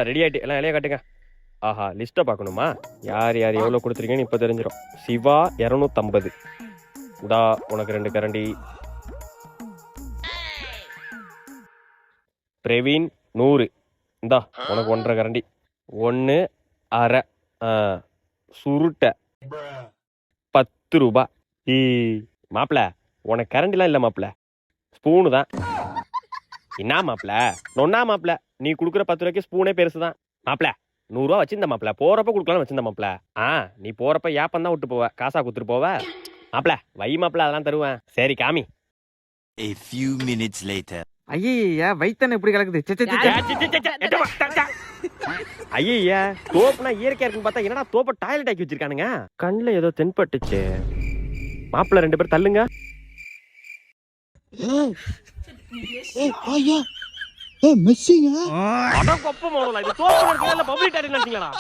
Ready ஆயிட்டு எல்லாம் இலைய காட்டுங்க. ஆஹா, லிஸ்ட்டை பார்க்கணுமா? யார் யார் எவ்வளோ கொடுத்துருக்கீங்கன்னு இப்போ தெரிஞ்சிடும். சிவா 250. இந்தா உனக்கு 2 கரண்டி. பிரவீன் 100. இந்தா உனக்கு 1.5 கரண்டி. 1 1/2. சுருட்டை 10 ரூபா. மாப்பிள உனக்கு கரண்டிலாம் இல்லை மாப்பிள, ஸ்பூனு தான். என்ன மாப்பிள நொன்னா மாப்பிள, நீ கொடுக்குற 10 ரூபாய்க்கு ஸ்பூனே பெருசு தான் மாப்பிள. 100 ரூபா வச்சிருந்த மாப்பிள, போறப்ப கொடுக்கலாம் வச்சிருந்த மாப்பிள. நீ போறப்ப ஏப்பம் தான் விட்டு போவ, காசா குத்துட்டு போவ மாப்பிள. வை மாப்பிள, அதெல்லாம் தருவேன். சரி காமி. A few minutes later. ஐயா வயித்தானே எப்படி கலக்குது? ஐயா தோப்புனா இயற்கையா இருக்குன்னு பார்த்தா என்னடா தோப்ப டாய்லெட் ஆக்கி வச்சிருக்கானுங்க. கண்ணுல ஏதோ தென்பட்டுச்சு. மாப்பிள 2 பேர் தள்ளுங்க. மிஸ்ஸிங்க அட கொப்ப மோனல, இது தோப்பு இருக்கல பப்ளிக் டாய்லெட் நினைச்சீங்களா?